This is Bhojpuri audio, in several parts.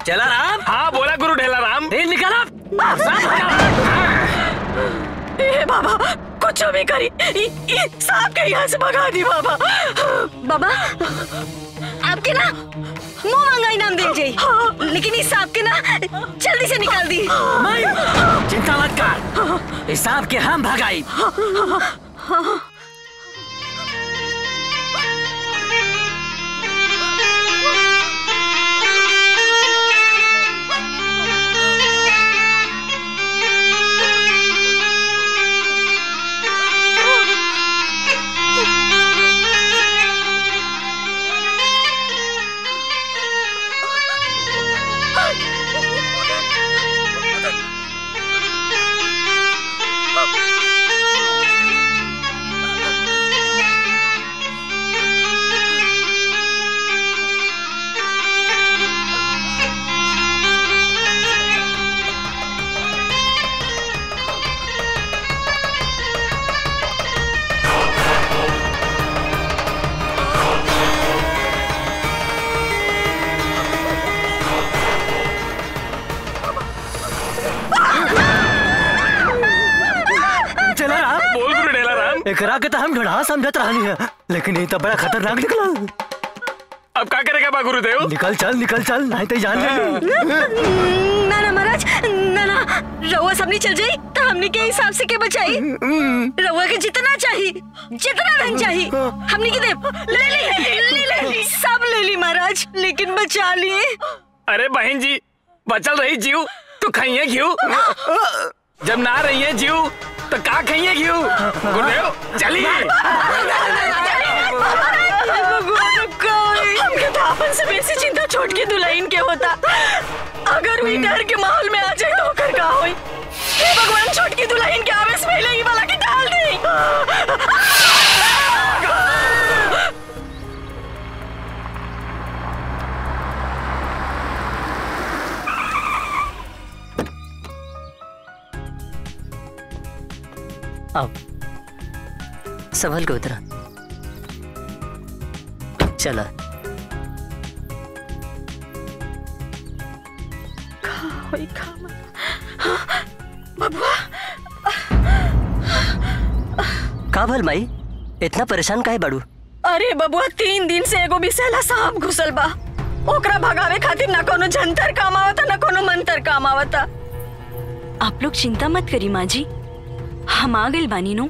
चला राम। हाँ बोला गुरु ढेला राम। तेल निकाला। ए बाबा कुछ भी करी सांप के यहाँ से भगा दी बाबा। बाबा आपके ना मुंह मांगा इनाम दे जाई, लेकिन इस सांप के ना जल्दी से निकाल दी। चिंता मत कर, इस सांप के हम भगाई। एकरा के तो हम घड़ा समझत रहनी है, लेकिन ये तो बड़ा खतरनाक निकला। अब क्या करेगा बा गुरुदेव? निकल चल नहीं तो जान ले। ना ना महाराज ना, रउआ सबनी चल जाई तो हमने के हिसाब से के बचाई। रउआ के जितना चाहिए, जितना धन चाहिए हमने के दे। ले सब ले ली महाराज, लेकिन बचा लिए। अरे बहन जी बचल रही जीव तो खाइए क्यों? जब ना रही है जीव तो का खाइए क्यों? गुरुदेव चलिए। हमके तो अपन से बेसी चिंता छोट की दुल्हन के होता। अगर वे डर के माहौल में आ जाए तो कर का होई? हे भगवान छोट की दुल्हन के आवेश में ले वाला की डाल दे। अब संभल के उतरा। चला बबुआ का भल माई इतना परेशान काहे बाड़ू? अरे बबुआ 3 दिन से एगो बिसेला सांप घुसल बा। ओकरा भगावे खातिर ना कोनो जंतर काम आवता ना कोनो मंत्र काम आवता। आप लोग चिंता मत करी माँ जी, हम आ गए बानी नो।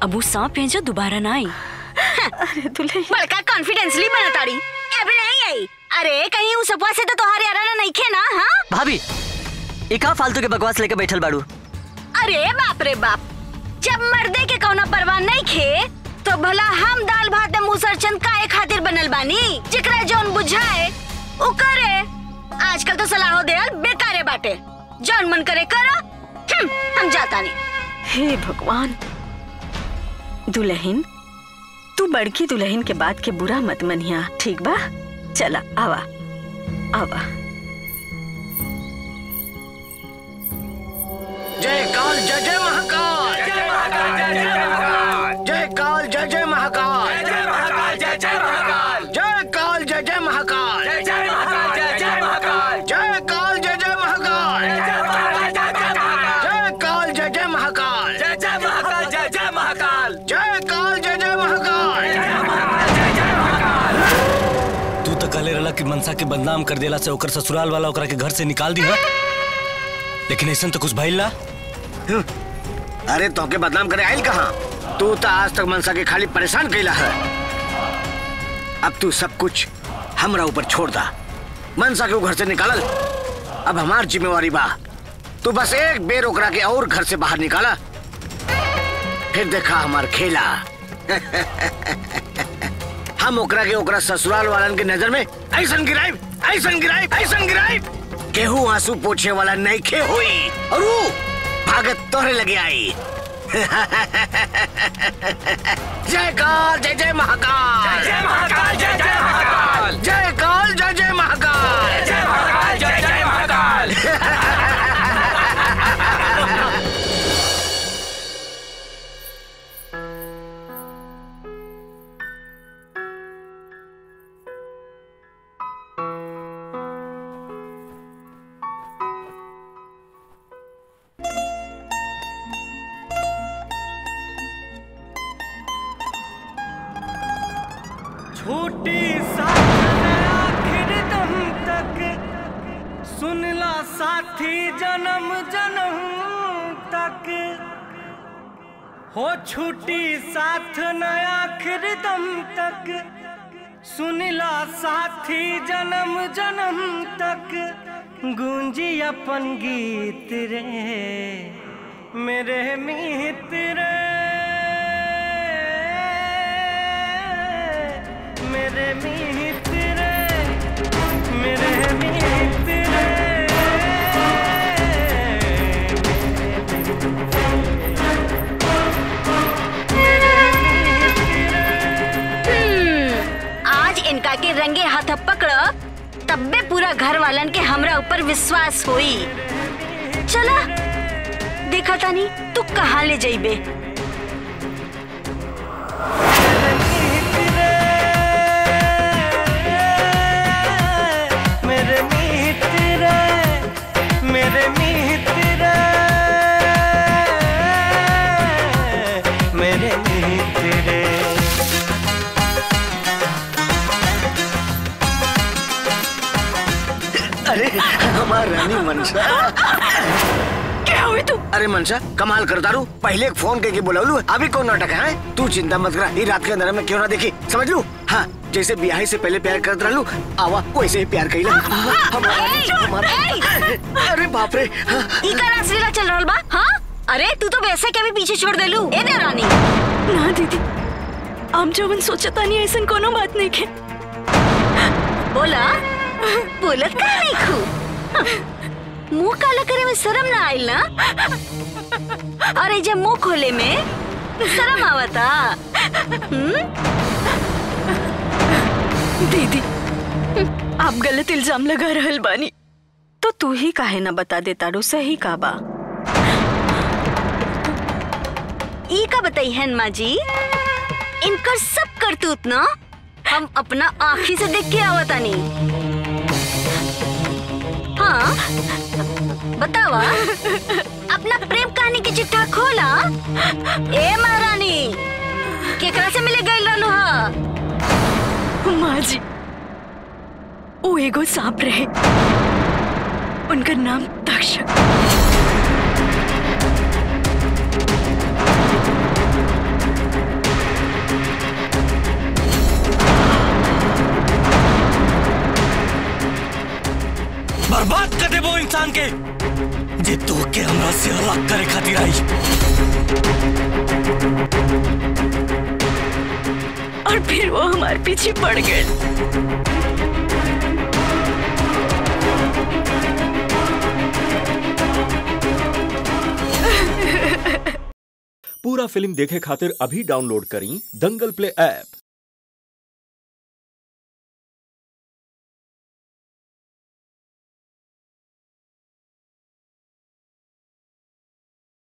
अब वो सांप है जो दोबारा ना आई। अरे दुल्हन बड़का कॉन्फिडेंसली बनताड़ी अभी नहीं आई। अरे कहीं उस अपवा से तो तुम्हारे अराना नहीं खे ना? हाँ भाभी इका फालतू के बकवास लेके बैठल बाड़ू। अरे बाप रे बाप, जब मर्दे के कौना परवाह नहीं खे तो भला हम दाल भात में मुसरचंद काहे खातिर बनल बानी? जिकरा जौन बुझाए उ करे। आजकल तो सलाहो देल बेकारे बाटे, जौन मन करे करा। हम जाता नहीं। हे भगवान, दुल्हन तू बड़की दुल्हन के बात के बुरा मत मनिया, ठीक बा? चला आवा आवा। जय काल जय जय महाकाल, जय महाकाल जय जय महाकाल, जय काल जय जय महाकाल, जय महाकाल जय जय महाकाल, जय काल जय जय महाकाल, जय जय महाकाल जय जय महाकाल, जय काल जय जय महाकाल, जय काल जय जय महाकाल, जय जय महाकाल जय जय महाकाल, जय काल जय जय महाकाल, जय महाकाल जय जय महाकाल। तू तो कहले रहला कि मनसा के बदनाम कर देला से ओकर ससुराल वाला ओकरा के घर से निकाल दी है, लेकिन ऐसा तो कुछ भइल ना। अरे तो के बदनाम करे आइल कहाँ? तू तो आज तक मनसा के खाली परेशान कैला है। अब तू सब कुछ हमरा ऊपर छोड़ दा। मनसा के घर से निकालल अब हमार जिम्मेवारी बा। तू बस एक बेर ओकरा के और घर से बाहर निकाला, फिर देखा हमार खेला। हम ओकरा के ओकरा ससुराल वालन के नजर में ऐसन गिराइब, ऐसन गिराइब, ऐसन गिराइब केहू आंसू पोछे वाला नहीं खे हुई और वो भागत तोहरे लगे आई। जय काल जय जय महाकाल, जय महाकाल जय जय महाकाल, जय काल जय जय महाकाल, जय महाकाल जय जय महाकाल। जन्म जन्म तक हो छूटी साथ न आखिर दम तक सुनिला साथी जन्म जन्म तक गूंजी अपन गीत रे मेरे मीत रे मेरे मीत रे मेरे मीत रे आज इनका के रंगे हाथ पकड़ तब्बे पूरा घर वालन के हमरा ऊपर विश्वास होई। चला देखा तानी तू कहाँ ले जाइबे। मेरे मित्र मेरे मित्र मेरे मित्र अरे हमार रानी मनसा क्या हुई तू? अरे मनसा कमाल कर दारू पहले एक फोन करके बुलाऊलू अभी कौन नाटक है। तू चिंता मत कर ये रात के अंदर में क्यों ना देखी समझ लू। हाँ जैसे ब्याह से पहले प्यार करत रहलू आवा वैसे ही प्यार कइला। अरे बाप रे ई का रासलीला चल रहल बा। हाँ अरे तू तो वैसे के भी पीछे छोड़ देलू। ए देवरानी ना दीदी हम जवन सोचता नहीं ऐसा कोनो बात नहीं के। बोला बोलत का नहीं खू मुंह काला करे में शर्म ना आइल ना। अरे जब मुंह खोले में शर्म आवता। दीदी आप गलत इल्जाम लगा रहल बानी तो तू ही काहे ना बता देता रो सही का बा। ई का बताई है माँ जी इनकर सब करतूत ना हम अपना आँखी से देख के आवतानी। हाँ बतावा अपना प्रेम कहानी की चिट्ठा खोला। ए महारानी केकरा से मिले गइल रहलू हा? माँ जी वो एगो सांप रहे उनका नाम तक्षक। बर्बाद कर दे वो इंसान के जे तो के हमरा से अलग करे खातिर आई। और फिर वो हमारे पीछे पड़ गए। पूरा फिल्म देखे खातिर अभी डाउनलोड करी दंगल प्ले ऐप।